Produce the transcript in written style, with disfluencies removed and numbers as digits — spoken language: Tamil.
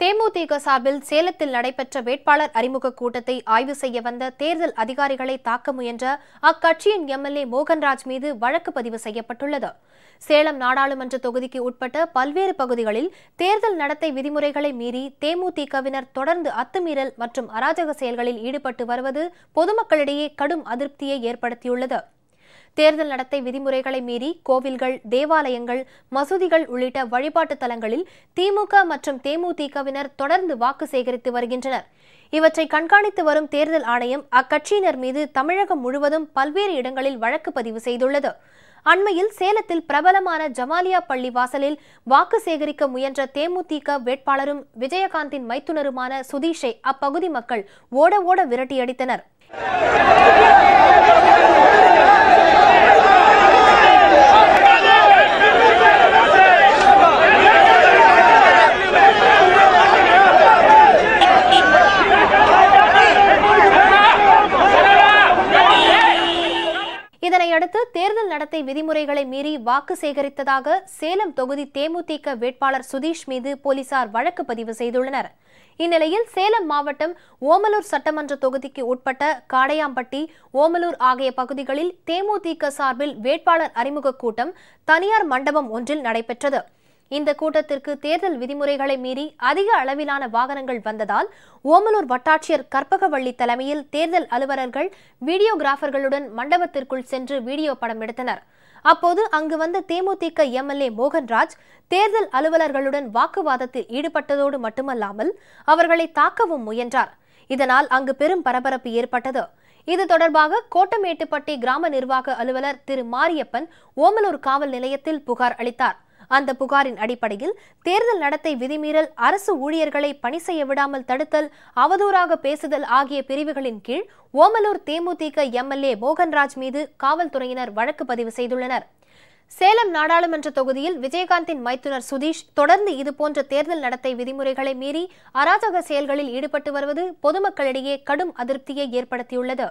தேமுதிக சார்பில் சேலத்தில் நடைபெற்ற வேட்பாளர் அறிமுக கூட்டத்தை ஆய்வு செய்ய வந்த தேர்தல் அதிகாரிகளை தாக்க முயன்ற அக்கட்சியின் எம்எல்ஏ மோகன்ராஜ் மீது வழக்கு பதிவு செய்யப்பட்டுள்ளது. சேலம் நாடாளுமன்ற தொகுதிக்கு உட்பட்ட பல்வேறு பகுதிகளில் தேர்தல் நடத்தை விதிமுறைகளை மீறி தேமுதிகவினர் தொடர்ந்து அத்துமீறல் மற்றும் அராஜக செயல்களில் ஈடுபட்டு வருவது பொதுமக்களிடையே கடும் அதிருப்தியை ஏற்படுத்தியுள்ளது. தேர்தல் நடத்தை விதிமுறைகளை மீறி கோவில்கள், தேவாலயங்கள், மசூதிகள் உள்ளிட்ட வழிபாட்டு தலங்களில் திமுக மற்றும் தேமுதிகவினர் தொடர்ந்து வாக்கு சேகரித்து வருகின்றனர். இவற்றை கண்காணித்து வரும் தேர்தல் ஆணையம் அக்கட்சியினர் மீது தமிழகம் முழுவதும் பல்வேறு இடங்களில் வழக்கு பதிவு செய்துள்ளது. அண்மையில் சேலத்தில் பிரபலமான ஜமாலியா பள்ளி வாசலில் வாக்கு சேகரிக்க முயன்ற தேமுதிக வேட்பாளரும் விஜயகாந்தின் மைத்துனருமான சுதீஷை அப்பகுதி மக்கள் ஓட ஓட விரட்டியடித்தனர். இதனையடுத்து தேர்தல் நடத்தை விதிமுறைகளை மீறி வாக்கு சேகரித்ததாக சேலம் தொகுதி தேமுதிக வேட்பாளர் சுதீஷ் மீது போலீசார் வழக்கு பதிவு செய்துள்ளனர். இந்நிலையில் சேலம் மாவட்டம் ஓமலூர் சட்டமன்ற தொகுதிக்கு உட்பட்ட காடையாம்பட்டி, ஓமலூர் ஆகிய பகுதிகளில் தேமுதிக சார்பில் வேட்பாளர் அறிமுக கூட்டம் தனியார் மண்டபம் ஒன்றில் நடைபெற்றது. இந்த கூட்டத்திற்கு தேர்தல் விதிமுறைகளை மீறி அதிக அளவிலான வாகனங்கள் வந்ததால் ஓமலூர் வட்டாட்சியர் கற்பகவள்ளி தலைமையில் தேர்தல் அலுவலர்கள் வீடியோகிராபர்களுடன் மண்டபத்திற்குள் சென்று வீடியோ படம் எடுத்தனர். அப்போது அங்கு வந்த தேமுதிக எம்எல்ஏ மோகன்ராஜ் தேர்தல் அலுவலர்களுடன் வாக்குவாதத்தில் ஈடுபட்டதோடு மட்டுமல்லாமல் அவர்களை தாக்கவும் முயன்றார். இதனால் அங்கு பெரும் பரபரப்பு ஏற்பட்டது. இது தொடர்பாக கோட்டமேட்டுப்பட்டி கிராம நிர்வாக அலுவலர் திரு மாரியப்பன் ஓமலூர் காவல் நிலையத்தில் புகார் அளித்தார். அந்த புகாரின் அடிப்படையில் தேர்தல் நடத்தை விதிமீறல், அரசு ஊழியர்களை பணி செய்ய விடாமல் தடுத்தல், அவதூறாக பேசுதல் ஆகிய பிரிவுகளின் கீழ் ஓமலூர் தேமுதிக எம்எல்ஏ மோகன்ராஜ் மீது காவல்துறையினர் வழக்கு பதிவு செய்துள்ளனர். சேலம் நாடாளுமன்ற தொகுதியில் விஜயகாந்தின் மைத்துனர் சுதீஷ் தொடர்ந்து இதுபோன்ற தேர்தல் நடத்தை விதிமுறைகளை மீறி அராஜக செயல்களில் ஈடுபட்டு வருவது பொதுமக்களிடையே கடும் அதிருப்தியை ஏற்படுத்தியுள்ளது.